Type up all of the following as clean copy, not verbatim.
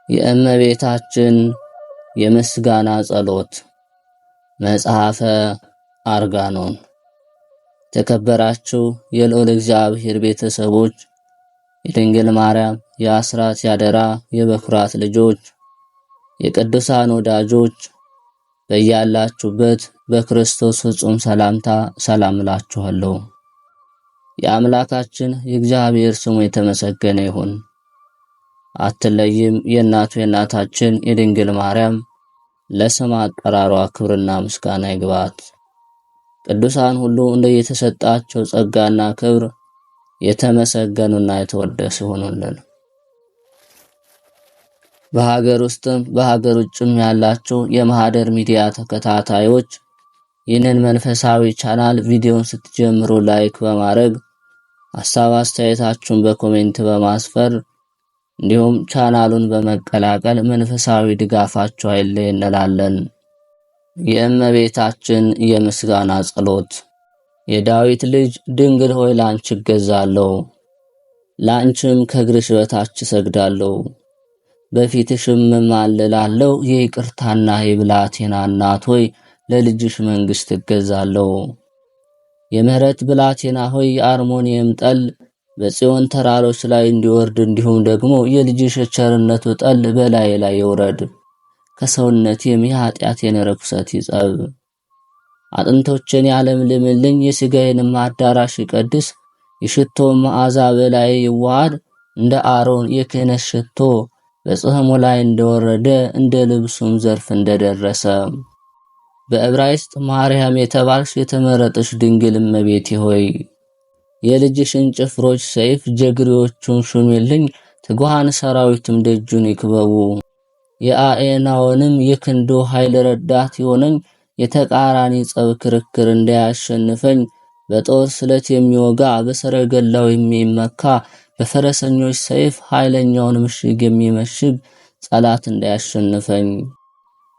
የእመቤታችን የምስጋና ጸሎት መጽሐፈ አርጋኖን። ተከበራችሁ የልዑል እግዚአብሔር ቤተሰቦች፣ የድንግል ማርያም የአስራት ያደራ የበኩራት ልጆች፣ የቅዱሳን ወዳጆች በያላችሁበት በክርስቶስ ፍጹም ሰላምታ ሰላም እላችኋለሁ። የአምላካችን የእግዚአብሔር ስሙ የተመሰገነ ይሁን። አትለይም የእናቱ የእናታችን የድንግል ማርያም ለስም አጠራሯ ክብርና ምስጋና ይግባት። ቅዱሳን ሁሉ እንደየተሰጣቸው ጸጋና ክብር የተመሰገኑና የተወደሱ ይሁኑልን። በሀገር ውስጥም በሀገር ውጭም ያላችሁ የማህደር ሚዲያ ተከታታዮች ይህንን መንፈሳዊ ቻናል ቪዲዮን ስትጀምሩ ላይክ በማድረግ ሐሳብ አስተያየታችሁን በኮሜንት በማስፈር እንዲሁም ቻናሉን በመቀላቀል መንፈሳዊ ድጋፋችሁ አይለይ እንላለን። የእመቤታችን የምስጋና ጸሎት። የዳዊት ልጅ ድንግል ሆይ ላንቺ እገዛለሁ፣ ላንቺም ከእግርሽ በታች እሰግዳለሁ፣ በፊትሽም እማልላለሁ። የይቅርታና የብላቴና እናት ሆይ ለልጅሽ መንግሥት እገዛለሁ። የምህረት ብላቴና ሆይ የአርሞንየም ጠል በጽዮን ተራሮች ላይ እንዲወርድ እንዲሁም ደግሞ የልጅሽ ቸርነቱ ጠል በላይ ላይ ይውረድ። ከሰውነቴም የኃጢአቴን ርኩሰት ይጸብ። አጥንቶቼን ያለምልምልኝ፣ የሥጋዬንም አዳራሽ ይቀድስ። የሽቶ መዓዛ በላይ ይዋሃድ፣ እንደ አሮን የክህነት ሽቶ በጽሕሙ ላይ እንደወረደ እንደ ልብሱም ዘርፍ እንደደረሰ። በዕብራይስጥ ማርያም የተባልሽ የተመረጥሽ ድንግል እመቤቴ ሆይ የልጅሽን ጭፍሮች ሰይፍ ጀግሬዎቹን ሹሚልኝ፣ ትጉሃን ሰራዊትም ደጁን ይክበቡ። የአኤናውንም የክንዱ ኃይል ረዳት ይሆነኝ፣ የተቃራኒ ጸብ ክርክር እንዳያሸንፈኝ። በጦር ስለት የሚወጋ በሰረገላው የሚመካ በፈረሰኞች ሰይፍ ኃይለኛውን ምሽግ የሚመሽግ ጸላት እንዳያሸንፈኝ።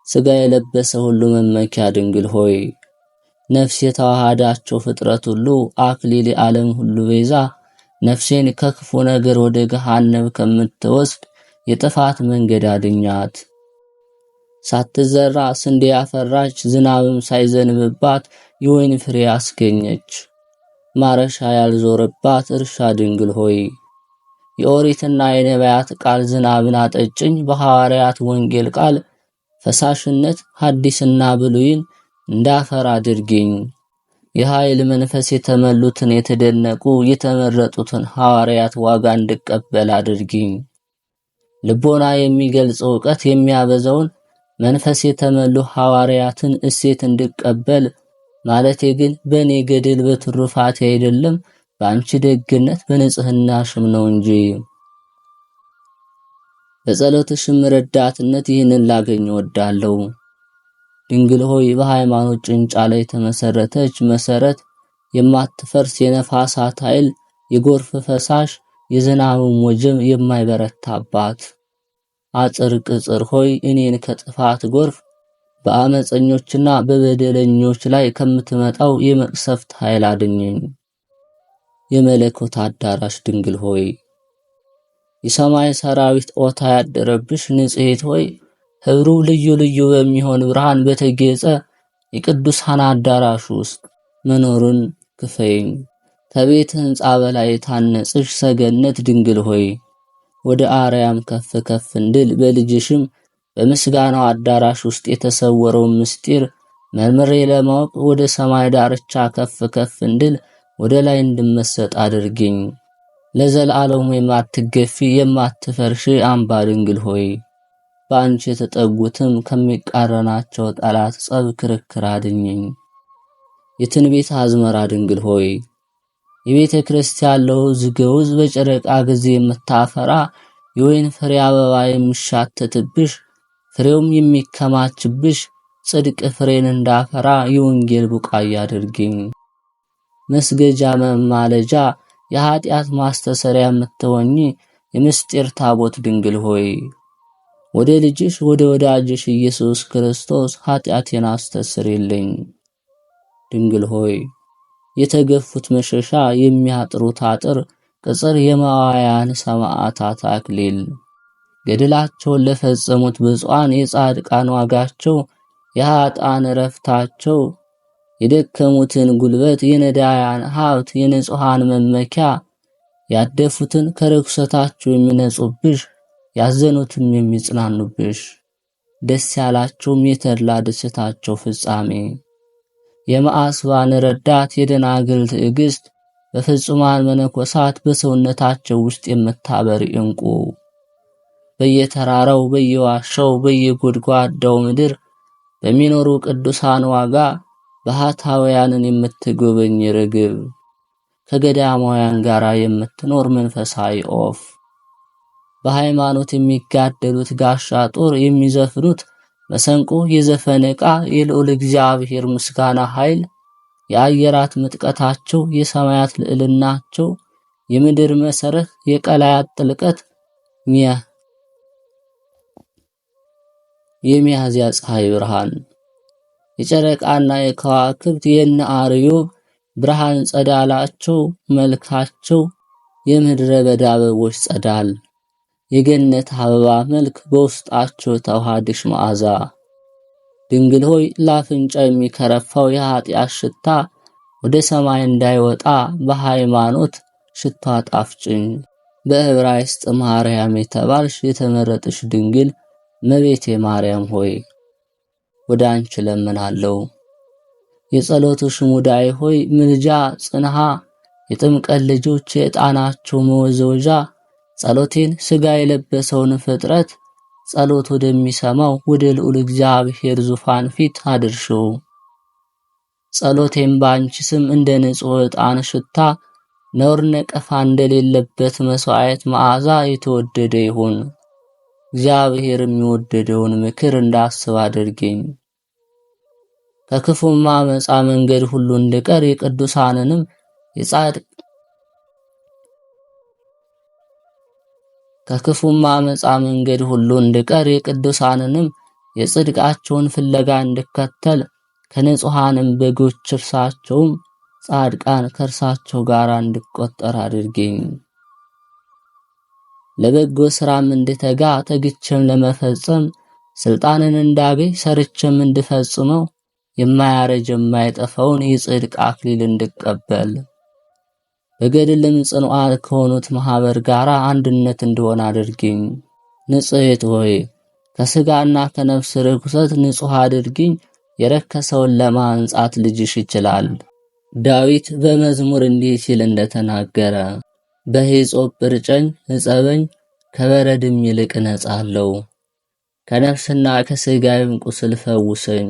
ሥጋ የለበሰ ሁሉ መመኪያ ድንግል ሆይ ነፍስ የተዋሃዳቸው ፍጥረት ሁሉ አክሊል የዓለም ሁሉ ቤዛ፣ ነፍሴን ከክፉ ነገር ወደ ገሃነም ከምትወስድ የጥፋት መንገድ አድኛት። ሳትዘራ ስንዴ ያፈራች ዝናብም ሳይዘንብባት የወይን ፍሬ አስገኘች፣ ማረሻ ያልዞረባት እርሻ ድንግል ሆይ የኦሪትና የነቢያት ቃል ዝናብን አጠጭኝ። በሐዋርያት ወንጌል ቃል ፈሳሽነት ሐዲስና ብሉይን እንዳፈራ አድርጊኝ። የኃይል መንፈስ የተመሉትን የተደነቁ የተመረጡትን ሐዋርያት ዋጋ እንድቀበል አድርጊኝ። ልቦና የሚገልጸው ዕውቀት የሚያበዛውን መንፈስ የተመሉ ሐዋርያትን እሴት እንድቀበል ማለቴ ግን በእኔ ገድል በትሩፋቴ አይደለም፣ በአንቺ ደግነት በንጽህናሽም ነው እንጂ። በጸሎትሽም ረዳትነት ይህንን ላገኝ እወዳለሁ። ድንግል ሆይ በሃይማኖት ጭንጫ ላይ የተመሰረተች መሰረት፣ የማትፈርስ የነፋሳት ኃይል፣ የጎርፍ ፈሳሽ፣ የዝናብም ወጀብ የማይበረታባት አጥር ቅጽር ሆይ እኔን ከጥፋት ጎርፍ በአመፀኞችና በበደለኞች ላይ ከምትመጣው የመቅሰፍት ኃይል አድኝኝ። የመለኮት አዳራሽ ድንግል ሆይ የሰማይ ሰራዊት ኦታ ያደረብሽ ንጽሕት ሆይ ህብሩ ልዩ ልዩ በሚሆን ብርሃን በተጌጸ የቅዱሳን አዳራሽ ውስጥ መኖሩን ክፈይኝ። ከቤት ሕንጻ በላይ ታነጽሽ ሰገነት ድንግል ሆይ ወደ አርያም ከፍ ከፍ እንድል በልጅሽም በምስጋናው አዳራሽ ውስጥ የተሰወረውን ምስጢር መርምሬ ለማወቅ ወደ ሰማይ ዳርቻ ከፍ ከፍ እንድል ወደ ላይ እንድመሰጥ አድርጊኝ። ለዘላለሙ የማትገፊ የማትፈርሺ አምባ ድንግል ሆይ በአንቺ የተጠጉትም ከሚቃረናቸው ጠላት ጸብ ክርክር አድኝኝ። የትንቢት አዝመራ ድንግል ሆይ የቤተ ክርስቲያን ለውዝ ገውዝ በጨረቃ ጊዜ የምታፈራ የወይን ፍሬ አበባ የሚሻተትብሽ ፍሬውም የሚከማችብሽ ጽድቅ ፍሬን እንዳፈራ የወንጌል ቡቃያ አድርጊኝ። መስገጃ መማለጃ የኃጢአት ማስተሰሪያ የምትሆኚ የምስጢር ታቦት ድንግል ሆይ ወደ ልጅሽ ወደ ወዳጅሽ ኢየሱስ ክርስቶስ ኃጢአቴን አስተስሪልኝ። ድንግል ሆይ የተገፉት መሸሻ የሚያጥሩት አጥር ቅጽር የማዋያን ሰማዕታት አክሊል ገድላቸውን ለፈጸሙት ብፁዓን የጻድቃን ዋጋቸው፣ የኃጥአን ዕረፍታቸው፣ የደከሙትን ጉልበት፣ የነዳያን ሀብት፣ የንጹሐን መመኪያ፣ ያደፉትን ከርኩሰታቸው የሚነጹብሽ፣ ያዘኑትም የሚጽናኑብሽ፣ ደስ ያላቸውም የተድላ ደስታቸው ፍጻሜ፣ የመዓስባን ረዳት፣ የደናግል ትዕግስት፣ በፍጹማን መነኮሳት በሰውነታቸው ውስጥ የምታበር ዕንቁ፣ በየተራራው በየዋሻው በየጎድጓዳው ምድር በሚኖሩ ቅዱሳን ዋጋ ባህታውያንን የምትጎበኝ ርግብ፣ ከገዳማውያን ጋር የምትኖር መንፈሳዊ ኦፍ፣ በሃይማኖት የሚጋደሉት ጋሻ ጦር የሚዘፍኑት መሰንቆ የዘፈን ዕቃ፣ የልዑል እግዚአብሔር ምስጋና ኃይል፣ የአየራት ምጥቀታቸው፣ የሰማያት ልዕልናቸው፣ የምድር መሰረት፣ የቀላያት ጥልቀት፣ የሚያዝያ ፀሐይ ብርሃን፣ የጨረቃና የከዋክብት የነ አርዮብ ብርሃን ጸዳላቸው፣ መልካቸው የምድረ በዳ አበቦች ጸዳል፣ የገነት አበባ መልክ በውስጣቸው ተዋሃድሽ መዓዛ፣ ድንግል ሆይ ለአፍንጫ የሚከረፋው የኃጢአት ሽታ ወደ ሰማይ እንዳይወጣ በሃይማኖት ሽታ ጣፍጭኝ። በዕብራይስጥ ማርያም የተባልሽ የተመረጥሽ ድንግል እመቤቴ ማርያም ሆይ ወደ አንቺ ለምናለሁ። የጸሎትሽ ሙዳይ ሆይ ምልጃ ጽንሃ፣ የጥምቀት ልጆች የዕጣናቸው መወዘወዣ፣ ጸሎቴን ሥጋ የለበሰውን ፍጥረት ጸሎት ወደሚሰማው ወደ ልዑል እግዚአብሔር ዙፋን ፊት አድርሽው። ጸሎቴም በአንቺ ስም እንደ ንጹሕ ዕጣን ሽታ ነውር ነቀፋ እንደሌለበት መሥዋዕት መዓዛ የተወደደ ይሁን። እግዚአብሔር የሚወደደውን ምክር እንዳስብ አድርጌኝ። ከክፉም አመፃ መንገድ ሁሉ እንድቀር የቅዱሳንንም ከክፉም አመፃ መንገድ ሁሉ እንድቀር የቅዱሳንንም የጽድቃቸውን ፍለጋ እንድከተል ከንጹሐንም በጎች እርሳቸውም ጻድቃን ከእርሳቸው ጋር እንድቆጠር አድርጌኝ። ለበጎ ሥራም እንድተጋ ተግቼም ለመፈጸም ስልጣንን እንዳገኝ ሰርቼም እንድፈጽመው የማያረጅ የማይጠፋውን የጽድቅ አክሊል እንድቀበል በገድልም ጽኑዓን ከሆኑት ማህበር ጋር አንድነት እንደሆነ አድርጊኝ። ንጽሕት ሆይ ከሥጋና ከነፍስ ርኩሰት ንጹሕ አድርጊኝ። የረከሰውን ለማንጻት ልጅሽ ይችላል። ዳዊት በመዝሙር እንዲህ ሲል እንደተናገረ በሂጾጵ እርጨኝ እጸበኝ፣ ከበረድም ይልቅ እነጻለሁ። ከነፍስና ከሥጋዬም ቁስል ፈውሰኝ።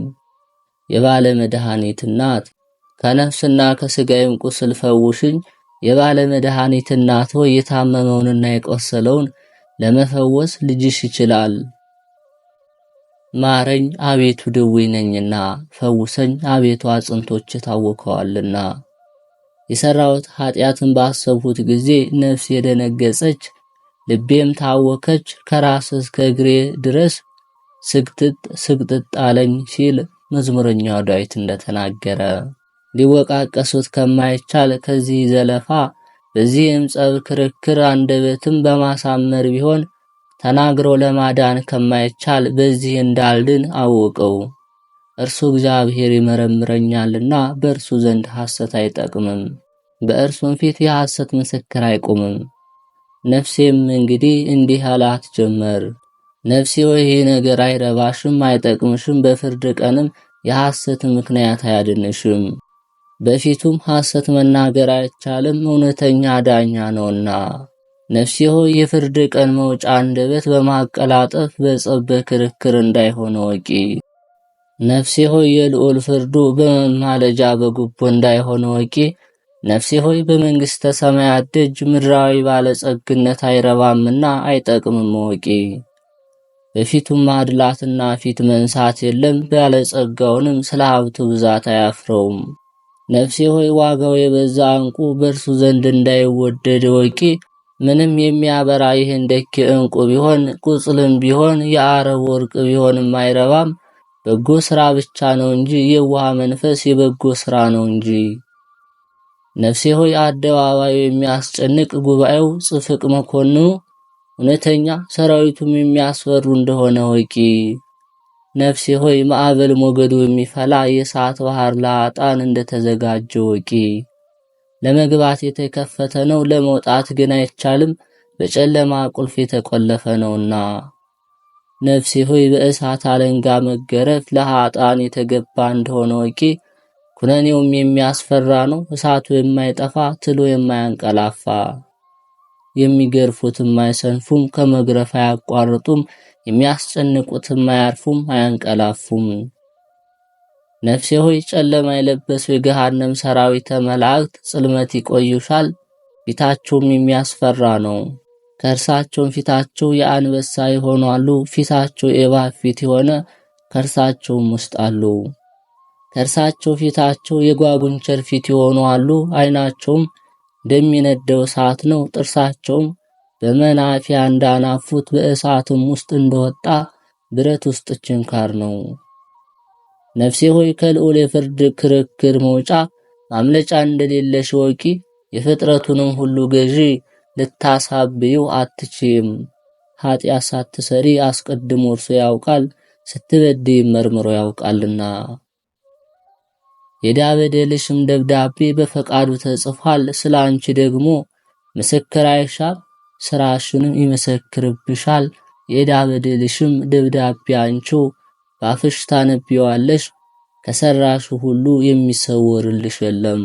የባለ መድኃኒት እናት ከነፍስና ከሥጋዬም ቁስል ፈውሽኝ። የባለ መድኃኒት እናት ሆይ የታመመውንና የቆሰለውን ለመፈወስ ልጅሽ ይችላል። ማረኝ አቤቱ ድውይ ነኝና፣ ፈውሰኝ አቤቱ አጥንቶቼ ታውከዋልና። የሰራሁት ኃጢአትን ባሰብሁት ጊዜ ነፍሴ የደነገጸች ልቤም ታወከች። ከራስ እስከ እግሬ ድረስ ስግጥጥ አለኝ ሲል መዝሙረኛው ዳዊት እንደተናገረ ሊወቃቀሱት ከማይቻል ከዚህ ዘለፋ በዚህም ጸብ ክርክር አንደበትም በማሳመር ቢሆን ተናግሮ ለማዳን ከማይቻል በዚህ እንዳልድን አወቀው። እርሱ እግዚአብሔር ይመረምረኛልና በእርሱ ዘንድ ሐሰት አይጠቅምም፣ በእርሱም ፊት የሐሰት ምስክር አይቆምም። ነፍሴም እንግዲህ እንዲህ አላት ጀመር፣ ነፍሴ ወይ ይህ ነገር አይረባሽም አይጠቅምሽም፣ በፍርድ ቀንም የሐሰት ምክንያት አያድንሽም። በፊቱም ሐሰት መናገር አይቻልም፣ እውነተኛ ዳኛ ነውና። ነፍሴ ሆይ የፍርድ ቀን መውጫ አንደበት በማቀላጠፍ በጸብ በክርክር እንዳይሆን ወቂ። ነፍሴ ሆይ የልዑል ፍርዱ በመማለጃ በጉቦ እንዳይሆን ወቂ። ነፍሴ ሆይ በመንግሥተ ሰማያት ደጅ ምድራዊ ባለጸግነት አይረባምና አይጠቅምም ወቂ። በፊቱም ማድላትና ፊት መንሳት የለም፣ ባለጸጋውንም ስለ ሀብቱ ብዛት አያፍረውም። ነፍሴ ሆይ ዋጋው የበዛ ዕንቁ በእርሱ ዘንድ እንዳይወደድ ወቂ። ምንም የሚያበራ ይህ እንደኪ ዕንቁ ቢሆን ቁጽልም ቢሆን የአረብ ወርቅ ቢሆንም አይረባም። በጎ ሥራ ብቻ ነው እንጂ የዋህ መንፈስ የበጎ ሥራ ነው እንጂ። ነፍሴ ሆይ አደባባዩ የሚያስጨንቅ ጉባኤው ጽፍቅ መኮንኑ እውነተኛ ሰራዊቱም የሚያስፈሩ እንደሆነ ወቂ። ነፍሴ ሆይ ማዕበል ሞገዱ የሚፈላ የእሳት ባህር ለኃጥአን እንደተዘጋጀ ወቂ። ለመግባት የተከፈተ ነው፣ ለመውጣት ግን አይቻልም፣ በጨለማ ቁልፍ የተቆለፈ ነውና። ነፍሴ ሆይ በእሳት አለንጋ መገረፍ ለኃጥአን የተገባ እንደሆነ ወቂ። ኩነኔውም የሚያስፈራ ነው፣ እሳቱ የማይጠፋ ትሉ የማያንቀላፋ። የሚገርፉትም አይሰንፉም፣ ከመግረፍ አያቋርጡም፣ የሚያስጨንቁትም አያርፉም አያንቀላፉም። ነፍሴ ሆይ ጨለማ የለበሱ የገሃነም ሰራዊተ መላእክት ጽልመት ይቆዩሻል፣ ፊታቸውም የሚያስፈራ ነው። ከእርሳቸውም ፊታቸው የአንበሳ የሆኑ አሉ፣ ፊታቸው የእባብ ፊት የሆነ ከእርሳቸውም ውስጥ አሉ። ከእርሳቸው ፊታቸው የጓጉንቸር ፊት የሆኑ አሉ፣ ዓይናቸውም እንደሚነደው እሳት ነው፣ ጥርሳቸውም በመናፊያ እንዳናፉት በእሳትም ውስጥ እንደወጣ ብረት ውስጥ ችንካር ነው። ነፍሴ ሆይ ከልዑል የፍርድ ክርክር መውጫ ማምለጫ እንደሌለሽ ወቂ። የፍጥረቱንም ሁሉ ገዢ ልታሳብዩ አትችይም። ኃጢአት ሳትሰሪ አስቀድሞ እርሱ ያውቃል፣ ስትበድይ መርምሮ ያውቃልና። የዕዳ በደልሽም ደብዳቤ በፈቃዱ ተጽፏል። ስለ አንቺ ደግሞ ምስክር አይሻም፣ ሥራሽንም ይመሰክርብሻል። የዕዳ በደልሽም ደብዳቤ አንቺው በአፍሽ ታነቢዋለሽ፣ ከሰራሹ ሁሉ የሚሰወርልሽ የለም።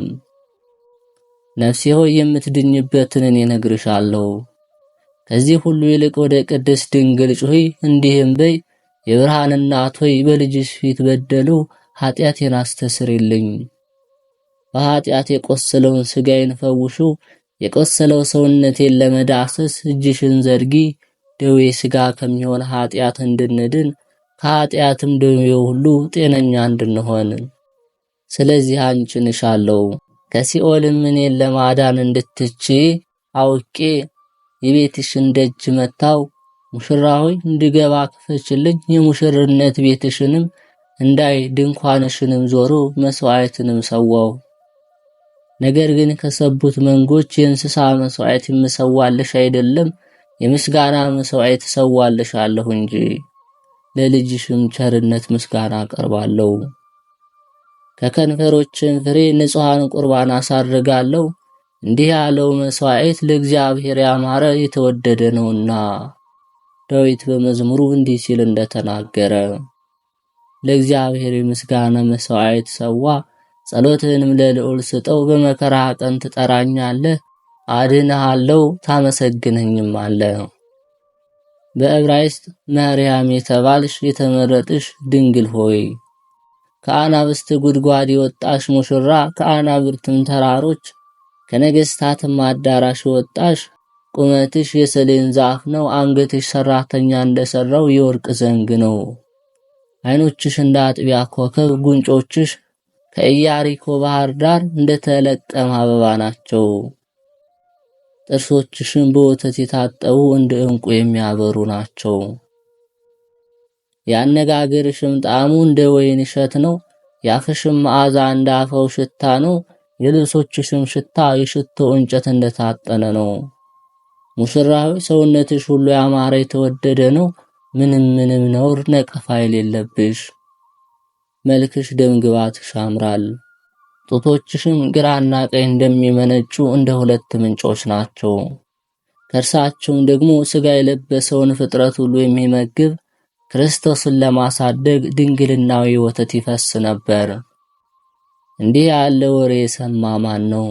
ነፍሴ ሆይ የምትድኝበትን እኔ እነግርሻለሁ። ከዚህ ሁሉ ይልቅ ወደ ቅድስት ድንግል ጩኺ፣ እንዲህም በይ፣ የብርሃን እናት ሆይ በልጅሽ ፊት በደሉ፣ ኃጢአቴን አስተስሪልኝ። በኃጢአት የቆሰለውን ሥጋዬን ፈውሹ፣ የቆሰለው ሰውነቴን ለመዳሰስ እጅሽን ዘርጊ። ደዌ ሥጋ ከሚሆን ኃጢአት እንድንድን ከኃጢአትም ደዌ ሁሉ ጤነኛ እንድንሆን ስለዚህ አንቺን እሻለሁ። ከሲኦልም እኔን ለማዳን እንድትችይ አውቄ የቤትሽን ደጅ መታው። ሙሽራ ሆይ እንድገባ ክፈችልኝ፣ የሙሽርነት ቤትሽንም እንዳይ ድንኳንሽንም ዞሮ መስዋዕትንም ሰዋው። ነገር ግን ከሰቡት መንጎች የእንስሳ መስዋዕት የምሰዋልሽ አይደለም፣ የምስጋና መስዋዕት ሰዋልሻለሁ እንጂ። ለልጅሽም ቸርነት ምስጋና አቀርባለሁ። ከከንፈሮችም ፍሬ ንጹሐን ቁርባን አሳርጋለሁ። እንዲህ ያለው መስዋዕት ለእግዚአብሔር ያማረ የተወደደ ነውና። ዳዊት በመዝሙሩ እንዲህ ሲል እንደተናገረ ለእግዚአብሔር የምስጋና መስዋዕት ሰዋ፣ ጸሎትህንም ለልዑል ስጠው። በመከራ ቀን ትጠራኛለህ፣ አድንሃለሁ፣ ታመሰግነኝም አለ። በዕብራይስጥ ማርያም የተባልሽ የተመረጥሽ ድንግል ሆይ ከአናብስት ጉድጓድ የወጣሽ ሙሽራ፣ ከአናብርትም ተራሮች ከነገሥታትም አዳራሽ ወጣሽ። ቁመትሽ የሰሌን ዛፍ ነው፣ አንገትሽ ሰራተኛ እንደሰራው የወርቅ ዘንግ ነው። ዓይኖችሽ እንደ አጥቢያ ኮከብ፣ ጉንጮችሽ ከኢያሪኮ ባህር ዳር እንደተለቀመ አበባ ናቸው። ጥርሶችሽም በወተት የታጠቡ እንደ ዕንቁ የሚያበሩ ናቸው። ያነጋገርሽም ጣዕሙ እንደ ወይን እሸት ነው። ያፍሽም መዓዛ እንደ አፈው ሽታ ነው። የልብሶችሽም ሽታ የሽቶ እንጨት እንደታጠነ ነው። ሙሽራዊ ሰውነትሽ ሁሉ ያማረ የተወደደ ነው። ምንም ነውር ነቀፋ የሌለብሽ። መልክሽ ደምግባትሽ ያምራል። ጡቶችሽም ግራና ቀኝ እንደሚመነጩ እንደ ሁለት ምንጮች ናቸው። ከእርሳቸውም ደግሞ ሥጋ የለበሰውን ፍጥረት ሁሉ የሚመግብ ክርስቶስን ለማሳደግ ድንግልናዊ ወተት ይፈስ ነበር። እንዲህ ያለ ወሬ የሰማ ማን ነው?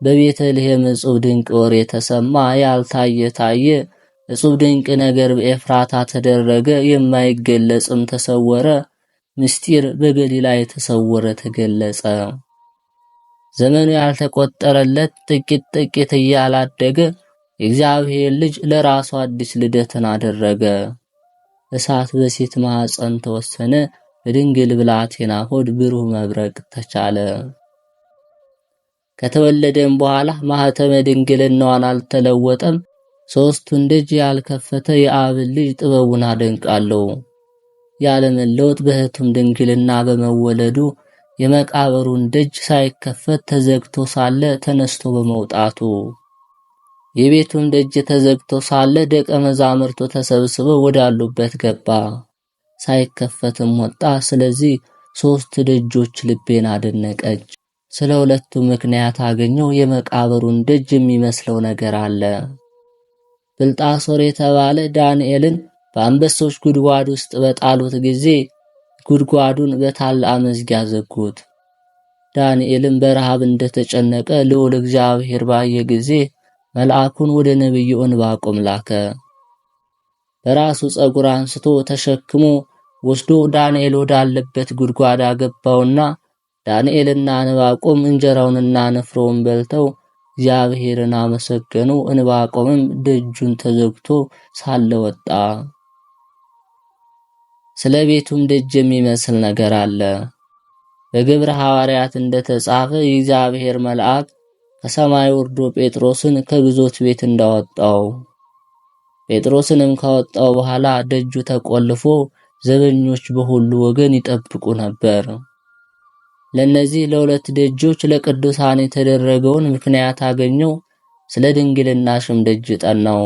በቤተልሔም እጹብ ድንቅ ወሬ ተሰማ፣ ያልታየ ታየ። እጹብ ድንቅ ነገር በኤፍራታ ተደረገ፣ የማይገለጽም ተሰወረ። ምስጢር በገሊላ የተሰወረ ተገለጸ። ዘመኑ ያልተቆጠረለት ጥቂት እያላደገ የእግዚአብሔር ልጅ ለራሱ አዲስ ልደትን አደረገ። እሳት በሴት ማኅፀን ተወሰነ፣ በድንግል ብላቴና ሆድ ብሩህ መብረቅ ተቻለ። ከተወለደም በኋላ ማኅተመ ድንግልናዋን አልተለወጠም። ሦስቱን ደጅ ያልከፈተ የአብን ልጅ ጥበቡን አደንቃለሁ። ያለመለወጥ በሕቱም ድንግልና በመወለዱ የመቃብሩን ደጅ ሳይከፈት ተዘግቶ ሳለ ተነስቶ በመውጣቱ የቤቱም ደጅ ተዘግቶ ሳለ ደቀ መዛሙርቱ ተሰብስበው ወዳሉበት ገባ። ሳይከፈትም ወጣ። ስለዚህ 3 ደጆች ልቤን አደነቀች። ስለ ሁለቱ ምክንያት አገኘው። የመቃብሩን ደጅ የሚመስለው ነገር አለ። ብልጣሶር የተባለ ዳንኤልን በአንበሶች ጉድጓድ ውስጥ በጣሉት ጊዜ ጉድጓዱን በታላቅ መዝጊያ ዘጉት። ዳንኤልም በረሃብ እንደተጨነቀ ልዑል እግዚአብሔር ባየ ጊዜ መልአኩን ወደ ነቢዩ ዕንባቆም ላከ። በራሱ ጸጉር አንስቶ ተሸክሞ ወስዶ ዳንኤል ወዳለበት ጉድጓድ አገባውና ዳንኤልና ዕንባቆም እንጀራውንና ንፍሮውን በልተው እግዚአብሔርን አመሰገኑ። ዕንባቆምም ደጁን ተዘግቶ ሳለ ወጣ። ስለ ቤቱም ደጅ የሚመስል ነገር አለ። በግብረ ሐዋርያት እንደተጻፈ የእግዚአብሔር መልአክ ከሰማይ ወርዶ ጴጥሮስን ከግዞት ቤት እንዳወጣው፣ ጴጥሮስንም ካወጣው በኋላ ደጁ ተቆልፎ ዘበኞች በሁሉ ወገን ይጠብቁ ነበር። ለነዚህ ለሁለት ደጆች ለቅዱሳን የተደረገውን ምክንያት አገኘው። ስለ ድንግልናሽም ደጅ ጠናው፣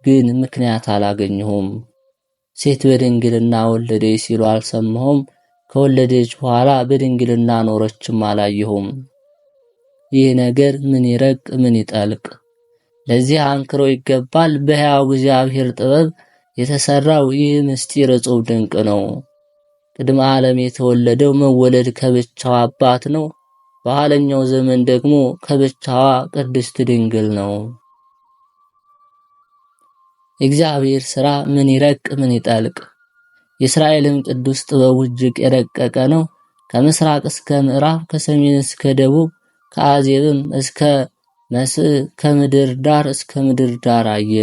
ግን ምክንያት አላገኘሁም። ሴት በድንግልና ወለደች ሲሉ አልሰማሁም። ከወለደች በኋላ በድንግልና ኖረችም አላየሁም። ይህ ነገር ምን ይረቅ ምን ይጠልቅ? ለዚህ አንክሮ ይገባል። በሕያው እግዚአብሔር ጥበብ የተሰራው ይህ ምስጢር እጹብ ድንቅ ነው። ቅድመ ዓለም የተወለደው መወለድ ከብቻው አባት ነው። በኋለኛው ዘመን ደግሞ ከብቻዋ ቅድስት ድንግል ነው። የእግዚአብሔር ሥራ ምን ይረቅ ምን ይጠልቅ? የእስራኤልም ቅዱስ ጥበቡ እጅግ የረቀቀ ነው። ከምስራቅ እስከ ምዕራብ፣ ከሰሜን እስከ ደቡብ፣ ከአዜብም እስከ መስዕ፣ ከምድር ዳር እስከ ምድር ዳር አየ።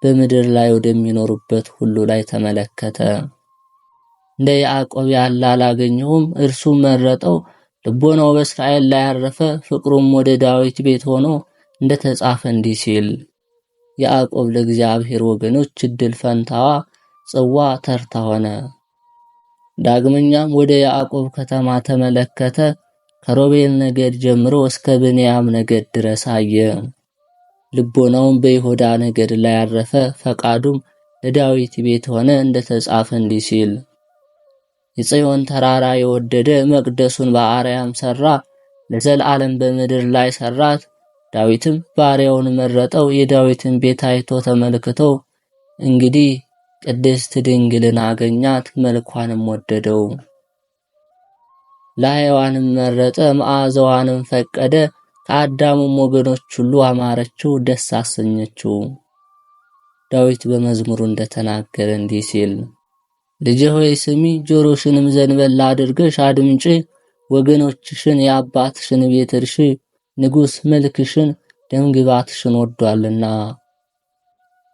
በምድር ላይ ወደሚኖሩበት ሁሉ ላይ ተመለከተ። እንደ ያዕቆብ ያለ አላገኘሁም። እርሱም መረጠው። ልቦናው በእስራኤል ላይ ያረፈ፣ ፍቅሩም ወደ ዳዊት ቤት ሆኖ እንደተጻፈ እንዲህ ሲል ያዕቆብ ለእግዚአብሔር ወገኖች እድል ፈንታዋ ጽዋ ተርታ ሆነ። ዳግመኛም ወደ ያዕቆብ ከተማ ተመለከተ። ከሮቤል ነገድ ጀምሮ እስከ ብንያም ነገድ ድረስ አየ። ልቦናውም በይሁዳ ነገድ ላይ ያረፈ፣ ፈቃዱም ለዳዊት ቤት ሆነ እንደተጻፈ እንዲህ ሲል የጽዮን ተራራ የወደደ መቅደሱን በአርያም ሰራ፣ ለዘላለም በምድር ላይ ሰራት። ዳዊትም ባሪያውን መረጠው። የዳዊትን ቤት አይቶ ተመልክቶ እንግዲህ ቅድስት ድንግልን አገኛት፣ መልኳንም ወደደው። ለሕያዋንም መረጠ፣ መዓዛዋንም ፈቀደ። ከአዳሙም ወገኖች ሁሉ አማረችው፣ ደስ አሰኘችው። ዳዊት በመዝሙሩ እንደተናገረ እንዲህ ሲል ልጄ ሆይ ስሚ፣ ጆሮሽንም ዘንበል አድርገሽ አድምጪ። ወገኖችሽን የአባትሽን ቤት እርሺ፣ ንጉሥ መልክሽን ደምግባትሽን ወዷልና።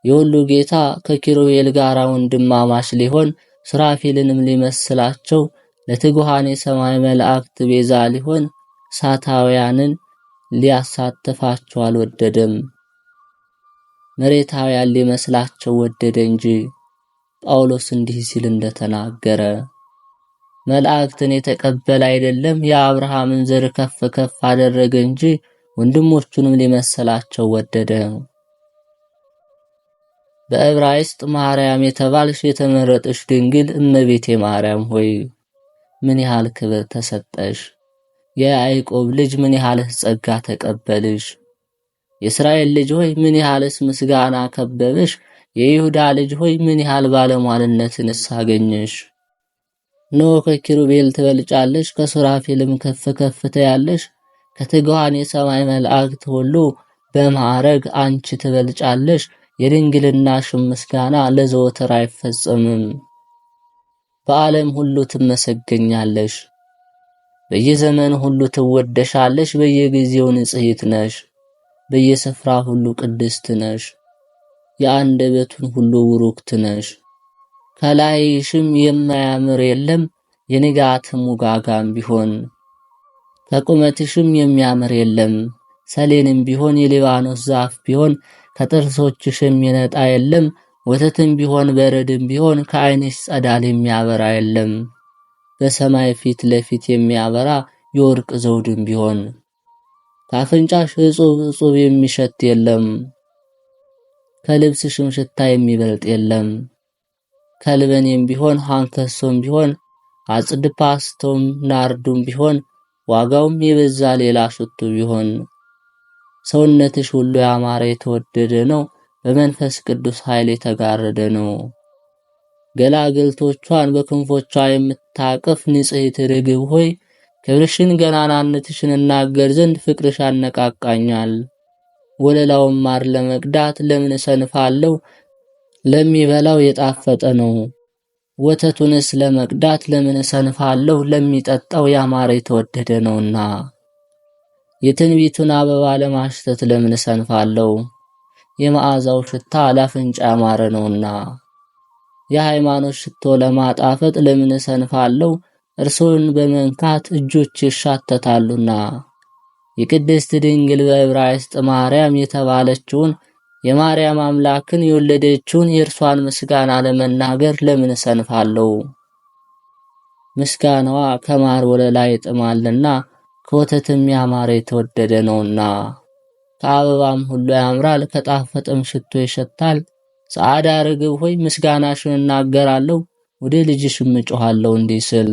የሁሉ ጌታ ከኪሩቤል ጋር ወንድማማች ሊሆን ሱራፌልንም ሊመስላቸው ለትጉሃን የሰማይ መላእክት ቤዛ ሊሆን እሳታውያንን ሊያሳትፋቸው አልወደደም። መሬታውያን ሊመስላቸው ወደደ እንጂ። ጳውሎስ እንዲህ ሲል እንደተናገረ መላእክትን የተቀበለ አይደለም፣ የአብርሃምን ዘር ከፍ ከፍ አደረገ እንጂ ወንድሞቹንም ሊመስላቸው ወደደ። በዕብራይስጥ ማርያም የተባልሽ የተመረጥሽ ድንግል እመቤቴ ማርያም ሆይ ምን ያህል ክብር ተሰጠሽ! የያዕቆብ ልጅ ምን ያህልስ ጸጋ ተቀበልሽ! የእስራኤል ልጅ ሆይ ምን ያህልስ ምስጋና ከበበሽ! የይሁዳ ልጅ ሆይ ምን ያህል ባለሟልነትንስ አገኘሽ! ኖ ከኪሩቤል ትበልጫለሽ፣ ከሱራፌልም ከፍ ከፍ ትያለሽ። ከትጉሃን የሰማይ መላእክት ሁሉ በማዕረግ አንቺ ትበልጫለሽ። የድንግልናሽም ምስጋና ለዘወትር አይፈጸምም። በዓለም ሁሉ ትመሰገኛለሽ፣ በየዘመኑ ሁሉ ትወደሻለሽ። በየጊዜው ንጽሕት ነሽ፣ በየስፍራ ሁሉ ቅድስት ነሽ። የአንደበቱን ሁሉ ቡሩክት ነሽ። ከላይሽም የማያምር የለም፣ የንጋትም ውጋጋም ቢሆን ከቁመትሽም የሚያምር የለም። ሰሌንም ቢሆን የሊባኖስ ዛፍ ቢሆን ከጥርሶችሽ የሚነጣ የለም። ወተትም ቢሆን በረድም ቢሆን ከዓይንሽ ጸዳል የሚያበራ የለም። በሰማይ ፊት ለፊት የሚያበራ የወርቅ ዘውድም ቢሆን ከአፍንጫሽ እጹብ የሚሸት የለም፣ ከልብስሽም ሽታ የሚበልጥ የለም። ከልበኔም ቢሆን አንከሶም ቢሆን አጽድፓስቶም ናርዱም ቢሆን ዋጋውም የበዛ ሌላ ሽቱ ቢሆን ሰውነትሽ ሁሉ ያማረ የተወደደ ነው፣ በመንፈስ ቅዱስ ኃይል የተጋረደ ነው። ገላገልቶቿን በክንፎቿ የምታቅፍ ንጽሕት ርግብ ሆይ ክብርሽን ገናናነትሽን እናገር ዘንድ ፍቅርሽ ያነቃቃኛል። ወለላውን ማር ለመቅዳት ለምን እሰንፋለሁ? ለሚበላው የጣፈጠ ነው። ወተቱንስ ለመቅዳት ለምን እሰንፋለሁ? ለሚጠጣው ያማረ የተወደደ ነውና። የትንቢቱን አበባ ለማሽተት ለምን እሰንፋለሁ? የመዓዛው ሽታ ለአፍንጫ ያማረ ነውና። የሃይማኖት ሽቶ ለማጣፈጥ ለምን እሰንፋለሁ? እርሱን በመንካት እጆች ይሻተታሉና። የቅድስት ድንግል በዕብራይስጥ ማርያም የተባለችውን የማርያም አምላክን የወለደችውን የእርሷን ምስጋና ለመናገር ለምን እሰንፋለሁ? ምስጋናዋ ከማር ወለላ ይጥማልና ከወተትም ያማረ የተወደደ ነውና። ከአበባም ሁሉ ያምራል፣ ከጣፈጠም ሽቶ ይሸታል። ጻዕዳ ርግብ ሆይ ምስጋናሽን እናገራለሁ፣ ወደ ልጅሽም እጮኻለሁ እንዲህ ስል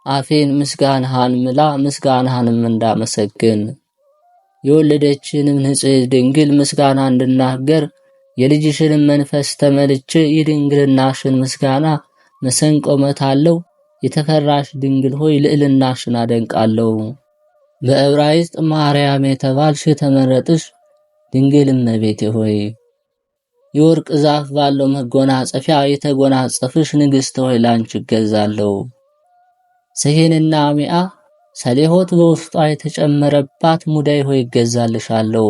አፌን ምስጋናህን ምላ፣ ምስጋናህንም እንዳመሰግን የወለደችንም ንጽሕት ድንግል ምስጋና እንድናገር የልጅሽንም መንፈስ ተመልቼ የድንግልናሽን ምስጋና መሰንቆ መታለሁ። የተፈራሽ ድንግል ሆይ ልዕልናሽን አደንቃለሁ። በዕብራይስጥ ማርያም የተባልሽ የተመረጥሽ ድንግል እመቤቴ ሆይ የወርቅ ዛፍ ባለው መጎናጸፊያ የተጎናጸፍሽ ንግሥት ሆይ ላንቺ እገዛለሁ። ሰሄንና ሚአ ሰሌሆት በውስጧ የተጨመረባት ሙዳይ ሆይ እገዛልሻለሁ።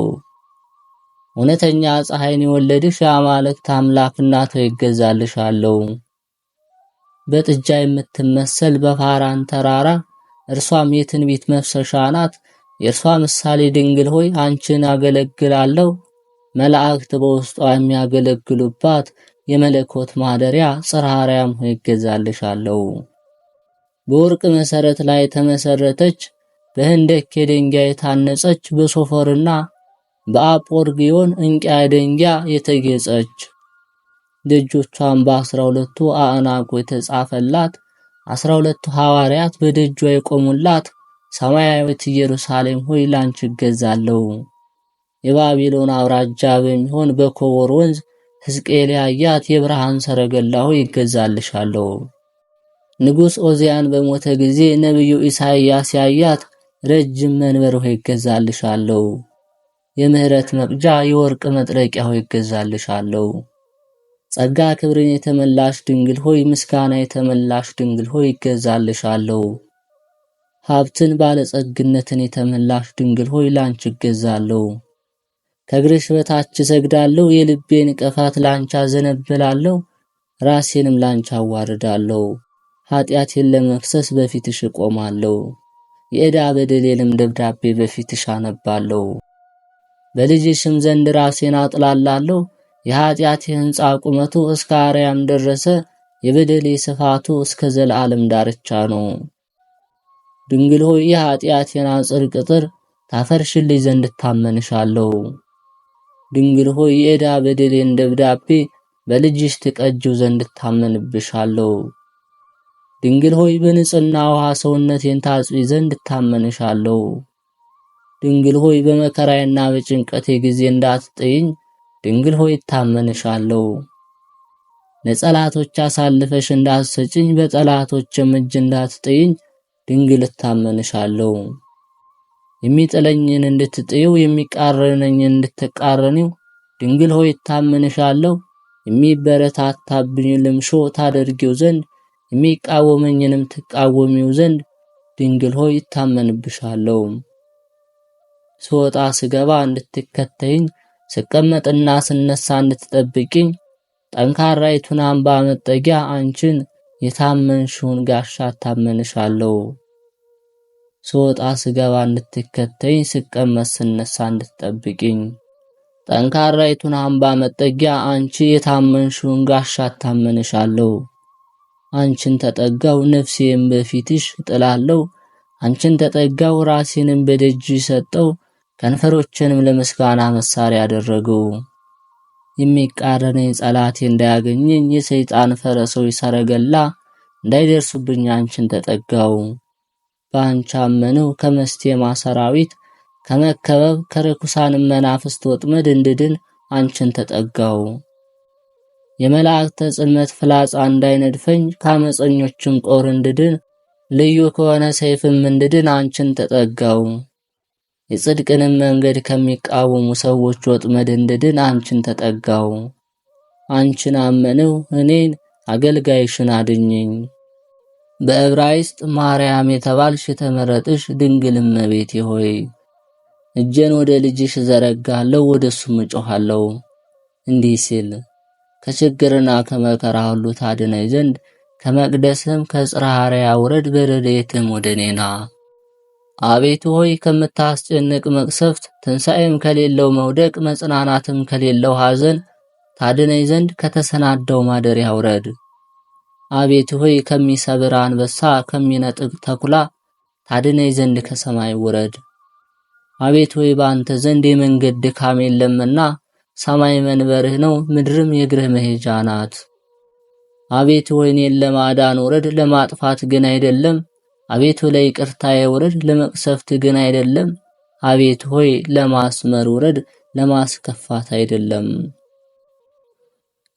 እውነተኛ ፀሐይን የወለድሽ የአማልክት አምላክ እናት ሆይ እገዛልሻለሁ። በጥጃ የምትመሰል በፋራን ተራራ እርሷም የትንቢት መፍሰሻ ናት። የእርሷ ምሳሌ ድንግል ሆይ አንቺን አገለግላለሁ። መላእክት በውስጧ የሚያገለግሉባት የመለኮት ማደሪያ ጽርሐ አርያም ሆይ እገዛልሻለሁ። በወርቅ መሰረት ላይ ተመሰረተች፣ በህንደኬ ድንጋይ የታነጸች፣ በሶፎርና በአጶርጊዮን እንቂያ ድንጋይ የተጌጸች፣ ደጆቿን በ12ቱ አዕናቁ የተጻፈላት፣ 12ቱ ሐዋርያት በደጇ የቆሙላት ሰማያዊት ኢየሩሳሌም ሆይ ላንቺ እገዛለሁ። የባቢሎን አውራጃ በሚሆን በኮቦር ወንዝ ሕዝቅኤል ያያት የብርሃን ሰረገላ ሆይ ይገዛልሻለሁ። ንጉሥ ኦዚያን በሞተ ጊዜ ነቢዩ ኢሳይያስ ያያት ረጅም መንበር ሆይ ይገዛልሻለሁ። የምህረት መቅጃ የወርቅ መጥረቂያ ሆይ ይገዛልሻለሁ። ጸጋ ክብርን የተመላሽ ድንግል ሆይ ምስጋና የተመላሽ ድንግል ሆይ ይገዛልሻለሁ። ሀብትን ባለጸግነትን የተመላሽ ድንግል ሆይ ላንቺ እገዛለሁ። ከእግርሽ በታች እሰግዳለሁ፣ የልቤን ቀፋት ላንቺ አዘነብላለሁ፣ ራሴንም ላንቺ አዋርዳለሁ። ኃጢአቴን ለመክሰስ በፊትሽ እቆማለሁ፣ የዕዳ በደሌንም ደብዳቤ በፊትሽ አነባለሁ። በልጅሽም ዘንድ ራሴን አጥላላለሁ። የኃጢአቴ ሕንጻ ቁመቱ እስከ አርያም ደረሰ፣ የበደሌ ስፋቱ እስከ ዘላለም ዳርቻ ነው። ድንግል ሆይ የኃጢአቴን አጥር ቅጥር ታፈርሽልኝ ዘንድ እታመንሻለሁ። ድንግል ሆይ የዕዳ በደሌን ደብዳቤ በልጅሽ ትቀጂው ዘንድ እታመንብሻለሁ። ድንግል ሆይ በንጽሕና ውሃ ሰውነቴን ታጽቢ ዘንድ እታመንሻለሁ። ድንግል ሆይ በመከራዬና በጭንቀቴ ጊዜ እንዳትጥይኝ ድንግል ሆይ እታመንሻለሁ። ለጠላቶች አሳልፈሽ እንዳትሰጭኝ በጠላቶችም እጅ እንዳትጥይኝ ድንግል እታመንሻለሁ። የሚጥለኝን እንድትጥይው የሚቃረነኝን እንድትቃረኒው ድንግል ሆይ እታመንሻለሁ። የሚበረታታብኝ ልምሾ ታደርጊው ዘንድ የሚቃወመኝንም ትቃወሚው ዘንድ ድንግል ሆይ እታመንብሻለሁ። ስወጣ ስገባ እንድትከተይኝ ስቀመጥና ስነሳ እንድትጠብቂኝ ጠንካራይቱን አምባ መጠጊያ አንቺን የታመንሽውን ጋሻ እታመንሻለሁ። ስወጣ ስገባ እንድትከተይኝ ስቀመጥ ስነሳ እንድትጠብቂኝ ጠንካራይቱን አምባ መጠጊያ አንቺ የታመንሽውን ጋሻ እታመንሻለሁ። አንቺን ተጠጋው ነፍሴን በፊትሽ እጥላለሁ። አንቺን ተጠጋው ራሴንም በደጅሽ ሰጠው። ከንፈሮችንም ለምስጋና መሳሪያ አደረጉ። የሚቃረነኝ ጸላቴ እንዳያገኘኝ የሰይጣን ፈረሶች ሰረገላ እንዳይደርሱብኝ አንቺን ተጠጋው። በአንቺ አመንሁ ከመስቴማ ሰራዊት ከመከበብ ከርኩሳንም መናፍስት ወጥመድ እንድድን አንቺን ተጠጋው። የመላእክተ ጽልመት ፍላጻ እንዳይነድፈኝ ከአመፀኞችም ጦር እንድድን ልዩ ከሆነ ሰይፍም እንድድን አንቺን ተጠጋው። የጽድቅንም መንገድ ከሚቃወሙ ሰዎች ወጥመድ እንድድን አንቺን ተጠጋው። አንቺን አመንሁ እኔን አገልጋይሽን አድኝኝ። በዕብራይስጥ ማርያም የተባልሽ የተመረጥሽ ድንግል እመቤቴ ሆይ እጄን ወደ ልጅሽ ዘረጋለሁ፣ ወደሱም እጮኻለሁ እንዲህ ሲል ከችግርና ከመከራ ሁሉ ታድነኝ ዘንድ ከመቅደስም ከጽርሐ አርያም ውረድ፣ በረድኤትም ወደ እኔ ና። አቤቱ ሆይ ከምታስጨንቅ መቅሰፍት፣ ትንሣኤም ከሌለው መውደቅ፣ መጽናናትም ከሌለው ሐዘን ታድነኝ ዘንድ ከተሰናዳው ማደሪያ ውረድ። አቤቱ ሆይ ከሚሰብር አንበሳ፣ ከሚነጥቅ ተኩላ ታድነኝ ዘንድ ከሰማይ ውረድ። አቤቱ ሆይ በአንተ ዘንድ የመንገድ ድካም የለምና ሰማይ መንበርህ ነው፣ ምድርም የእግርህ መሄጃ ናት። አቤቱ ሆይ እኔን ለማዳን ውረድ፣ ለማጥፋት ግን አይደለም። አቤቱ ለይቅርታዬ ውረድ፣ ለመቅሰፍት ግን አይደለም። አቤቱ ሆይ ለማስመር ውረድ፣ ለማስከፋት አይደለም።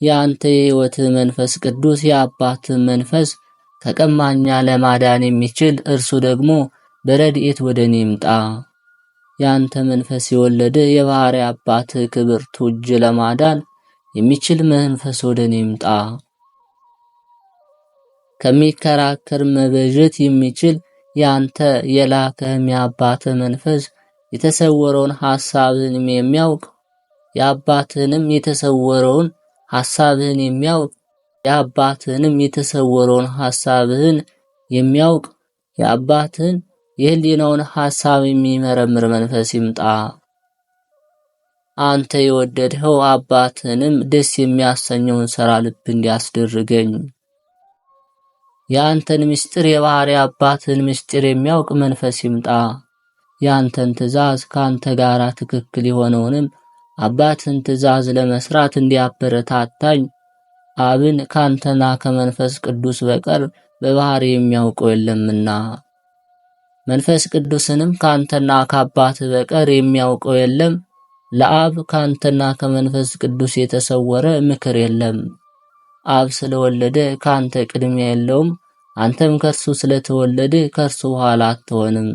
የአንተ የሕይወትህ መንፈስ ቅዱስ የአባትህ መንፈስ ከቀማኛ ለማዳን የሚችል እርሱ ደግሞ በረድኤት ወደ እኔ ይምጣ። ያንተ መንፈስ የወለደ የባህሪ አባት ክብርቱ እጅ ለማዳን የሚችል መንፈስ ወደ እኔ ይምጣ። ከሚከራከር መበጀት የሚችል ያንተ የላከህም የአባት መንፈስ የተሰወረውን ሐሳብህንም የሚያውቅ የአባትህንም የተሰወረውን ሐሳብህን የሚያውቅ የአባትህንም የተሰወረውን ሐሳብህን የሚያውቅ የአባትህን የህሊናውን ሐሳብ የሚመረምር መንፈስ ይምጣ። አንተ የወደድኸው አባትህንም ደስ የሚያሰኘውን ሥራ ልብ እንዲያስደርገኝ የአንተን ምስጢር የባህሪ አባትህን ምስጢር የሚያውቅ መንፈስ ይምጣ። የአንተን ትእዛዝ ከአንተ ጋር ትክክል የሆነውንም አባትህን ትእዛዝ ለመስራት እንዲያበረታታኝ አብን ካንተና ከመንፈስ ቅዱስ በቀር በባህሪ የሚያውቀው የለምና መንፈስ ቅዱስንም ካንተና ከአባትህ በቀር የሚያውቀው የለም። ለአብ ካንተና ከመንፈስ ቅዱስ የተሰወረ ምክር የለም። አብ ስለወለደ ካንተ ቅድሚያ የለውም፣ አንተም ከርሱ ስለተወለደ ከርሱ በኋላ አትሆንም።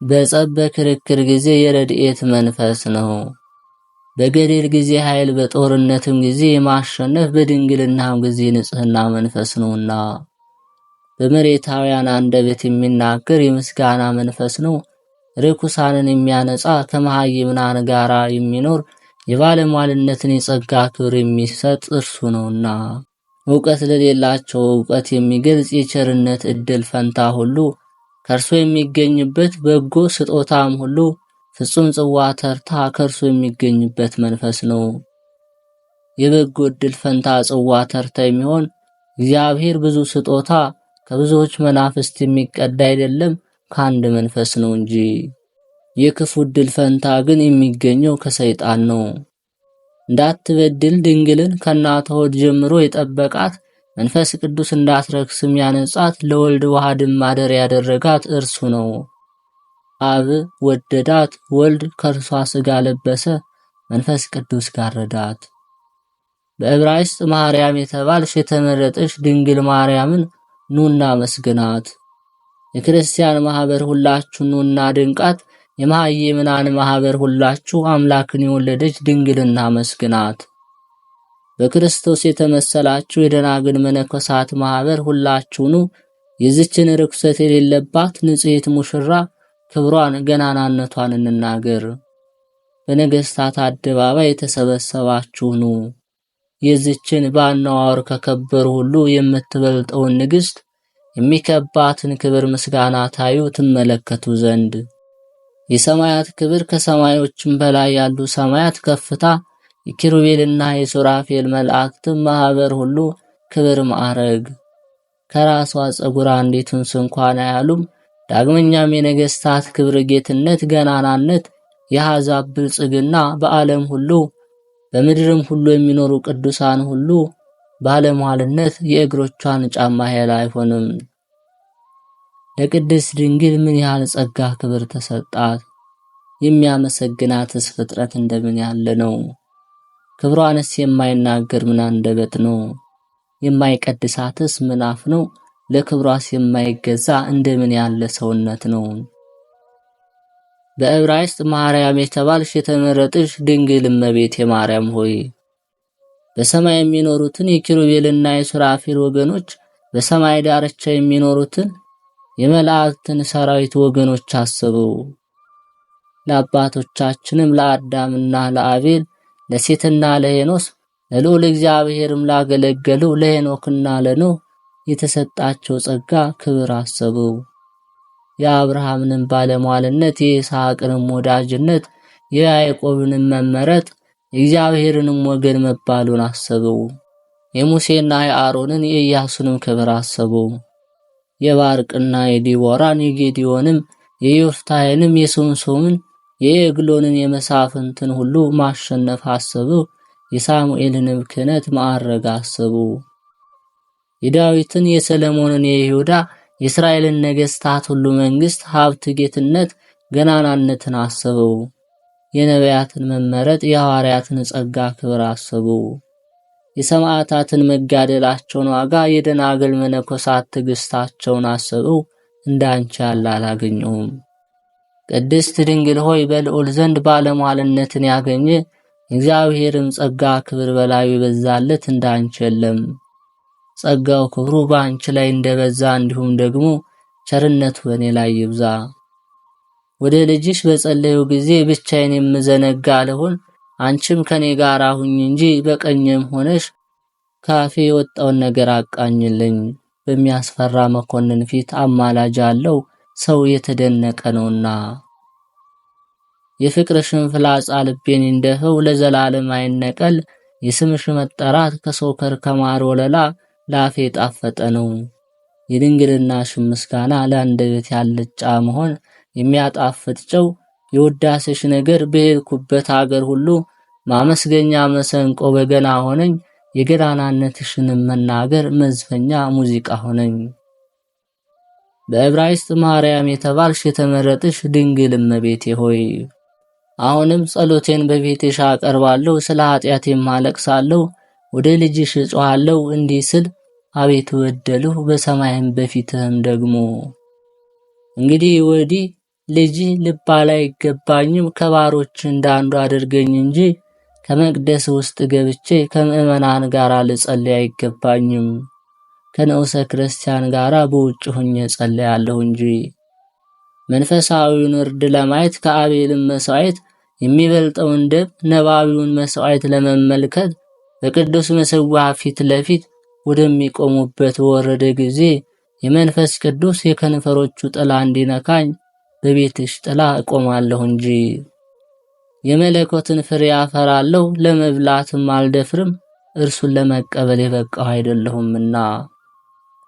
በጸብ በክርክር ጊዜ የረድኤት መንፈስ ነው። በገድል ጊዜ ኃይል፣ በጦርነትም ጊዜ የማሸነፍ፣ በድንግልናም ጊዜ ንጽሕና መንፈስ ነውና በመሬታውያን አንደበት የሚናገር የምስጋና መንፈስ ነው። ርኩሳንን የሚያነጻ ከመሃይምናን ጋር የሚኖር የባለሟልነትን የጸጋ ክብር የሚሰጥ እርሱ ነውና ዕውቀት ለሌላቸው ዕውቀት የሚገልጽ የቸርነት ዕድል ፈንታ ሁሉ ከእርሱ የሚገኝበት በጎ ስጦታም ሁሉ ፍጹም ጽዋ ተርታ ከእርሱ የሚገኝበት መንፈስ ነው። የበጎ ዕድል ፈንታ ጽዋ ተርታ የሚሆን እግዚአብሔር ብዙ ስጦታ ከብዙዎች መናፍስት የሚቀዳ አይደለም፣ ከአንድ መንፈስ ነው እንጂ። የክፉ ዕድል ፈንታ ግን የሚገኘው ከሰይጣን ነው። እንዳትበድል ድንግልን ከእናቷ ሆድ ጀምሮ የጠበቃት መንፈስ ቅዱስ እንዳትረክስም ያነጻት ለወልድ ዋህድም ማደሪያ ያደረጋት እርሱ ነው። አብ ወደዳት፣ ወልድ ከእርሷ ሥጋ ለበሰ፣ መንፈስ ቅዱስ ጋረዳት። በዕብራይስጥ ማርያም የተባልሽ የተመረጠሽ ድንግል ማርያምን ኑና መስግናት። የክርስቲያን ማህበር ሁላችሁ ኑና ድንቃት። የመሃይምናን ማህበር ሁላችሁ አምላክን የወለደች ድንግልና መስግናት። በክርስቶስ የተመሰላችሁ የደናግል መነኮሳት ማህበር ሁላችሁ ኑ የዚችን ርኩሰት የሌለባት ንጽሕት ሙሽራ ክብሯን ገናናነቷን እንናገር። በነገሥታት አደባባይ የተሰበሰባችሁ ኑ የዚችን በአነዋወር ከከበሩ ሁሉ የምትበልጠውን ንግሥት የሚከባትን ክብር ምስጋና ታዩ ትመለከቱ ዘንድ የሰማያት ክብር ከሰማዮችም በላይ ያሉ ሰማያት ከፍታ የኪሩቤልና የሱራፌል መላእክትም ማህበር ሁሉ ክብር ማዕረግ ከራሷ ጸጉር አንዲቱን እንኳን አያሉም። ዳግመኛም የነገሥታት ክብር ጌትነት ገናናነት የአሕዛብ ብልጽግና በዓለም ሁሉ በምድርም ሁሉ የሚኖሩ ቅዱሳን ሁሉ ባለሟልነት የእግሮቿን ጫማ ያህል አይሆንም። ለቅድስት ድንግል ምን ያህል ጸጋ ክብር ተሰጣት! የሚያመሰግናትስ ፍጥረት እንደምን ያለ ነው! ክብሯንስ የማይናገር ምን አንደበት ነው! የማይቀድሳትስ ምን አፍ ነው! ለክብሯስ የማይገዛ እንደምን ያለ ሰውነት ነው! በዕብራይስጥ ማርያም የተባልሽ የተመረጥሽ ድንግል እመቤቴ ማርያም ሆይ በሰማይ የሚኖሩትን የኪሩቤልና የሱራፌል ወገኖች፣ በሰማይ ዳርቻ የሚኖሩትን የመላእክትን ሰራዊት ወገኖች አስቡ። ለአባቶቻችንም ለአዳምና ለአቤል ለሴትና ለሄኖስ ለልዑል እግዚአብሔርም ላገለገሉ ለሄኖክና ለኖህ የተሰጣቸው ጸጋ ክብር አስቡ። የአብርሃምንም ባለሟልነት የይስሐቅንም ወዳጅነት የያዕቆብንም መመረጥ የእግዚአብሔርንም ወገን መባሉን አስቡ። የሙሴና የአሮንን የኢያሱንም ክብር አስቡ። የባርቅና የዲቦራን የጌዲዮንም የዮፍታሔንም የሶምሶንን የኤግሎንን የመሳፍንትን ሁሉ ማሸነፍ አስቡ። የሳሙኤልንም ክህነት ማዕረግ አስቡ። የዳዊትን የሰለሞንን የይሁዳ የእስራኤልን ነገሥታት ሁሉ መንግሥት፣ ሀብት፣ ጌትነት፣ ገናናነትን አስቡ። የነቢያትን መመረጥ የሐዋርያትን ጸጋ ክብር አስቡ። የሰማዕታትን መጋደላቸውን ዋጋ የደናግል መነኮሳት ትዕግሥታቸውን አስቡ። እንዳንቺ ያለ አላገኘሁም። ቅድስት ድንግል ሆይ በልዑል ዘንድ ባለሟልነትን ያገኘ እግዚአብሔርም ጸጋ ክብር በላዩ የበዛለት እንዳንቺ የለም። ጸጋው ክብሩ በአንቺ ላይ እንደበዛ እንዲሁም ደግሞ ቸርነቱ በእኔ ላይ ይብዛ። ወደ ልጅሽ በጸለዩ ጊዜ ብቻዬን የምዘነጋ ልሆን፣ አንቺም ከኔ ጋር ሁኚ እንጂ በቀኝም ሆነሽ ካፌ የወጣውን ነገር አቃኝልኝ። በሚያስፈራ መኮንን ፊት አማላጅ አለው ሰው የተደነቀ ነውና። የፍቅርሽን ፍላጻ ልቤን እንደፈው ለዘላለም አይነቀል። የስምሽ መጠራት ከሶከር ከማር ወለላ ላፌ ጣፈጠ ነው። የድንግልናሽ ምስጋና ለአንደበት ያልጫ መሆን የሚያጣፍጥ ጨው፣ የውዳሴሽ ነገር በሄድኩበት አገር ሁሉ ማመስገኛ መሰንቆ በገና ሆነኝ። የገናናነትሽንም መናገር መዝፈኛ ሙዚቃ ሆነኝ። በዕብራይስጥ ማርያም የተባልሽ የተመረጥሽ ድንግል እመቤቴ ሆይ አሁንም ጸሎቴን በቤትሽ አቀርባለሁ፣ ስለ ኃጢአቴም አለቅሳለሁ። ወደ ልጅሽ እጮሃለሁ እንዲህ ስል አቤቱ በደልሁ በሰማይም በፊትህም ደግሞ። እንግዲህ ወዲህ ልጅ ልባል አይገባኝም፣ ከባሮች እንዳንዱ አድርገኝ እንጂ ከመቅደስ ውስጥ ገብቼ ከምዕመናን ጋር ልጸልይ አይገባኝም። ከንዑሰ ክርስቲያን ጋር በውጭ ሆኜ ጸልያለሁ እንጂ። መንፈሳዊውን እርድ ለማየት ከአቤልም መስዋዕት የሚበልጠውን ደም ነባቢውን መስዋዕት ለመመልከት በቅዱስ መሠዊያ ፊት ለፊት ወደሚቆሙበት ወረደ ጊዜ የመንፈስ ቅዱስ የከንፈሮቹ ጥላ እንዲነካኝ በቤትሽ ጥላ እቆማለሁ እንጂ። የመለኮትን ፍሬ አፈራለሁ፣ ለመብላትም አልደፍርም፣ እርሱን ለመቀበል የበቃሁ አይደለሁምና።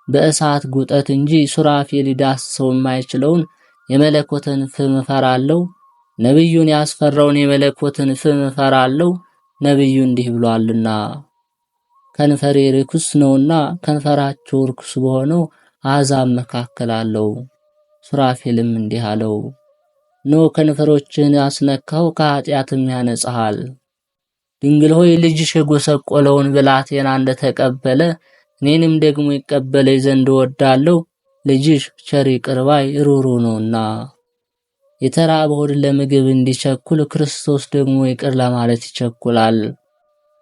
በእሳት ጉጠት እንጂ ሱራፌል ሊዳስሰው የማይችለውን የመለኮትን ፍም እፈራለሁ። ነቢዩን ያስፈራውን የመለኮትን ፍም እፈራለሁ። ነቢዩ እንዲህ ብሏልና ከንፈሬ ርኩስ ነውና ከንፈራቸው ርኩስ በሆነው አሕዛብ መካከል አለው። ሱራፌልም እንዲህ አለው፣ ኖ ከንፈሮችን ያስነካው ከኃጢአትም ያነጻሃል። ድንግል ሆይ ልጅሽ የጎሰቆለውን ብላቴና እንደተቀበለ እኔንም ደግሞ ይቀበለኝ ዘንድ እወዳለሁ። ልጅሽ ቸር ይቅር ባይ ሩህሩህ ነውና። የተራበ ሆድ ለምግብ እንዲቸኩል ክርስቶስ ደግሞ ይቅር ለማለት ይቸኩላል።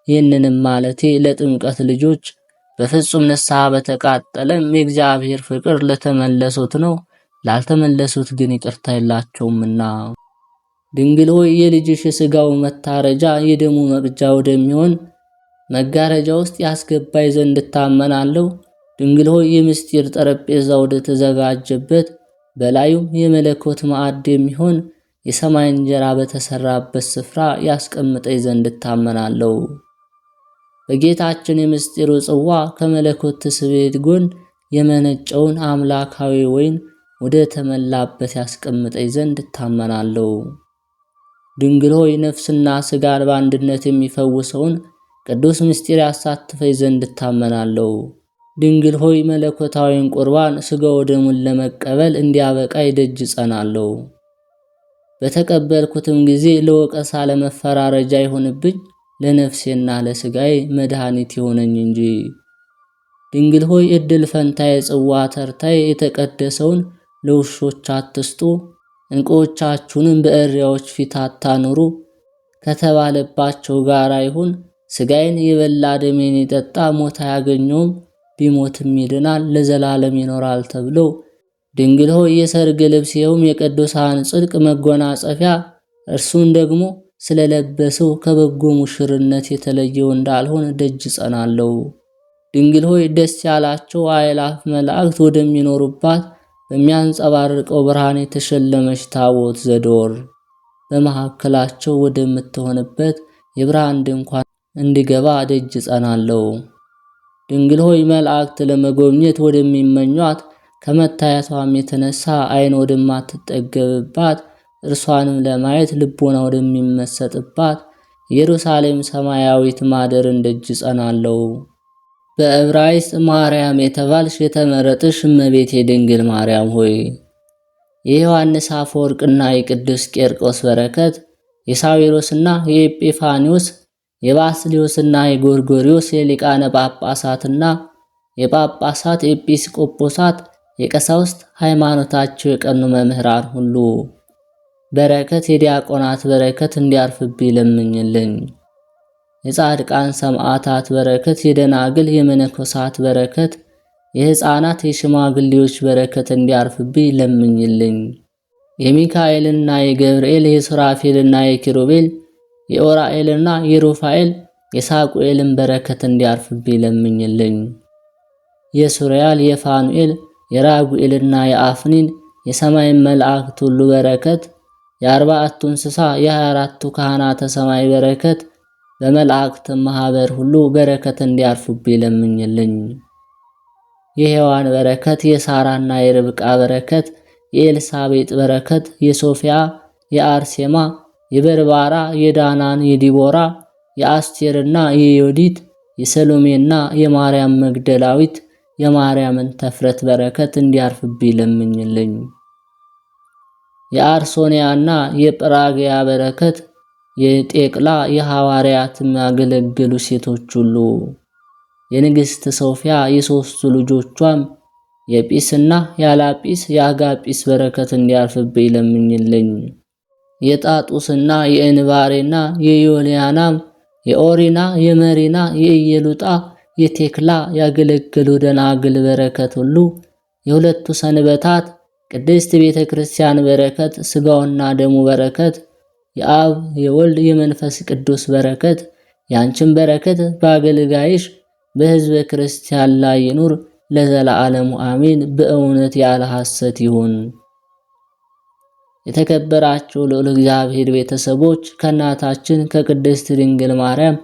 ይህንንም ማለቴ ለጥምቀት ልጆች በፍጹም ንስሐ በተቃጠለም የእግዚአብሔር ፍቅር ለተመለሱት ነው። ላልተመለሱት ግን ይቅርታ የላቸውምና። ድንግል ሆይ የልጅሽ የሥጋው መታረጃ የደሙ መቅጃ ወደሚሆን መጋረጃ ውስጥ ያስገባይ ዘንድ እታመናለሁ። ድንግል ሆይ የምስጢር ጠረጴዛ ወደ ተዘጋጀበት በላዩም የመለኮት ማዕድ የሚሆን የሰማይ እንጀራ በተሰራበት ስፍራ ያስቀምጠኝ ዘንድ እታመናለሁ። በጌታችን የምስጢሩ ጽዋ ከመለኮት ትስብእት ጎን የመነጨውን አምላካዊ ወይን ወደ ተመላበት ያስቀምጠኝ ዘንድ እታመናለሁ። ድንግል ሆይ ነፍስና ሥጋን በአንድነት የሚፈውሰውን ቅዱስ ምስጢር ያሳትፈኝ ዘንድ እታመናለሁ። ድንግል ሆይ መለኮታዊን ቁርባን ሥጋው ደሙን ለመቀበል እንዲያበቃኝ ደጅ እጸናለሁ። በተቀበልኩትም ጊዜ ለወቀሳ ለመፈራረጃ ይሆንብኝ፣ ለነፍሴና ለሥጋዬ መድኃኒት ይሆነኝ እንጂ። ድንግል ሆይ ዕድል ፈንታዬ ጽዋ ተርታዬ የተቀደሰውን ለውሾች አትስጡ፣ ዕንቁዎቻችሁንም በእሪያዎች ፊት አታኑሩ ከተባለባቸው ጋር ይሁን። ሥጋዬን የበላ ደሜን የጠጣ ሞት አያገኘውም፣ ቢሞትም ይድናል፣ ለዘላለም ይኖራል ተብሎ ድንግል ሆይ የሰርግ ልብስ ይኸውም የቅዱሳን ጽድቅ መጎናጸፊያ እርሱን ደግሞ ስለለበሰው ከበጎ ሙሽርነት የተለየው እንዳልሆነ ደጅ ጸናለሁ። ድንግል ሆይ ደስ ያላቸው አእላፍ መላእክት ወደሚኖሩባት በሚያንጸባርቀው ብርሃን የተሸለመች ታቦት ዘዶር በመካከላቸው ወደምትሆንበት የብርሃን ድንኳን እንዲገባ ደጅ ጸናለሁ። ድንግል ሆይ መላእክት ለመጎብኘት ወደሚመኟት ከመታየቷም የተነሳ ዓይን ወደማትጠገብባት እርሷንም ለማየት ልቦና ወደሚመሰጥባት ኢየሩሳሌም ሰማያዊት ማደርን ደጅ ጸናለሁ። በዕብራይስጥ ማርያም የተባልሽ የተመረጥሽ እመቤቴ ድንግል ማርያም ሆይ የዮሐንስ አፈወርቅና የቅዱስ ቄርቆስ በረከት፣ የሳዊሮስና የኤጲፋኒዎስ፣ የባስልዮስና የጎርጎሪዮስ የሊቃነ ጳጳሳትና የጳጳሳት ኤጲስቆጶሳት፣ የቀሳውስት ሃይማኖታቸው የቀኑ መምህራን ሁሉ በረከት፣ የዲያቆናት በረከት እንዲያርፍብኝ ለምኝልኝ። የጻድቃን ሰማዕታት በረከት፣ የደናግል የመነኮሳት በረከት፣ የሕፃናት የሽማግሌዎች በረከት እንዲያርፍብኝ ለምኝልኝ። የሚካኤልና የገብርኤል የሱራፌልና የኪሩቤል የኦራኤልና የሩፋኤል የሳቁኤልን በረከት እንዲያርፍብኝ ለምኝልኝ። የሱሪያል የፋኑኤል የራጉኤልና የአፍኒን የሰማይ መላእክት ሁሉ በረከት፣ የ40ቱ እንስሳ የ24ቱ ካህናተ ሰማይ በረከት፣ በመላእክት ማህበር ሁሉ በረከት እንዲያርፉብኝ ለምኝልኝ። የሔዋን በረከት፣ የሳራና የርብቃ በረከት፣ የኤልሳቤጥ በረከት፣ የሶፊያ የአርሴማ የበርባራ የዳናን የዲቦራ የአስቴርና የዮዲት የሰሎሜና የማርያም መግደላዊት የማርያምን ተፍረት በረከት እንዲያርፍብኝ ለምኝልኝ። የአርሶንያና የጵራግያ በረከት፣ የጤቅላ የሐዋርያት የሚያገለግሉ ሴቶች ሁሉ የንግሥት ሶፊያ የሦስቱ ልጆቿም የጲስና ያላጲስ የአጋጲስ በረከት እንዲያርፍብኝ ለምኝልኝ። የጣጡስና የእንባሬና የዮልያናም የኦሪና የመሪና የኢየሉጣ የቴክላ ያገለገሉ ደናግል በረከት ሁሉ የሁለቱ ሰንበታት ቅድስት ቤተ ክርስቲያን በረከት፣ ሥጋውና ደሙ በረከት፣ የአብ የወልድ የመንፈስ ቅዱስ በረከት፣ ያንቺን በረከት በአገልጋይሽ በሕዝበ ክርስቲያን ላይ ይኑር ለዘላለሙ አሜን። በእውነት ያለ ሐሰት ይሁን። የተከበራችሁ ልዑል እግዚአብሔር ቤተሰቦች ከእናታችን ከቅድስት ድንግል ማርያም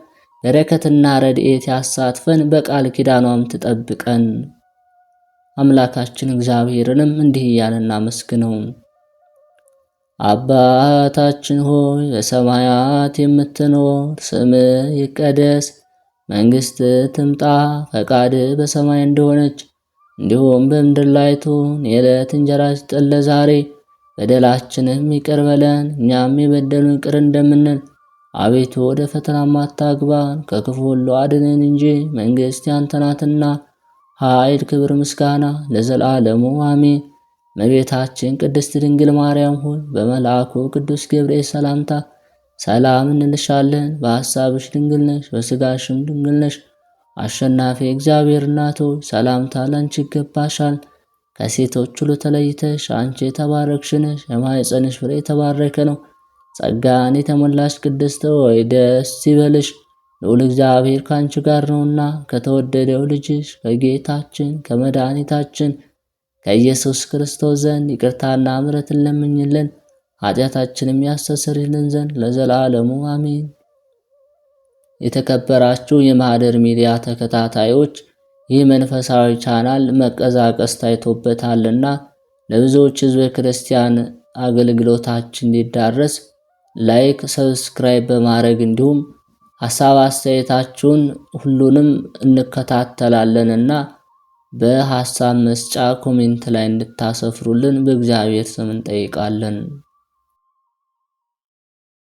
በረከትና ረድኤት ያሳትፈን፣ በቃል ኪዳኗም ትጠብቀን። አምላካችን እግዚአብሔርንም እንዲህ እያልን እናመስግነው። አባታችን ሆይ በሰማያት የምትኖር፣ ስምህ ይቀደስ፣ መንግሥትህ ትምጣ፣ ፈቃድህ በሰማይ እንደሆነች እንዲሁም በምድር ላይ ትሁን። የዕለት እንጀራችንን ስጠን ዛሬ፣ በደላችንም ይቅር በለን እኛም የበደሉን ይቅር እንደምንል፣ አቤቱ ወደ ፈተናም አታግባን ከክፉ ሁሉ አድነን እንጂ መንግሥት ያንተ ናትና ኃይል፣ ክብር፣ ምስጋና ለዘላለሙ አሜን። እመቤታችን ቅድስት ድንግል ማርያም ሆይ በመልአኩ ቅዱስ ገብርኤል ሰላምታ ሰላም እንልሻለን። በሐሳብሽ ድንግል ነሽ፣ በሥጋሽም ድንግል ነሽ። አሸናፊ እግዚአብሔር እናት ሆይ ሰላምታ ላንቺ ይገባሻል። ከሴቶች ሁሉ ተለይተሽ አንቺ የተባረክሽ ነሽ፣ የማኅፀንሽ ፍሬ የተባረከ ነው። ጸጋን የተሞላሽ ቅድስት ሆይ ደስ ይበልሽ፣ ልዑል እግዚአብሔር ካንቺ ጋር ነውና ከተወደደው ልጅሽ ከጌታችን ከመድኃኒታችን ከኢየሱስ ክርስቶስ ዘንድ ይቅርታና ምሕረትን ለምኝልን ኃጢአታችንም ያስተሰርይልን ዘንድ ለዘላለሙ አሜን። የተከበራችሁ የማህደር ሚዲያ ተከታታዮች ይህ መንፈሳዊ ቻናል መቀዛቀስ ታይቶበታልና ለብዙዎች ሕዝበ ክርስቲያን አገልግሎታችን እንዲዳረስ ላይክ፣ ሰብስክራይብ በማድረግ እንዲሁም ሐሳብ አስተያየታችሁን ሁሉንም እንከታተላለንና በሐሳብ መስጫ ኮሜንት ላይ እንድታሰፍሩልን በእግዚአብሔር ስም እንጠይቃለን።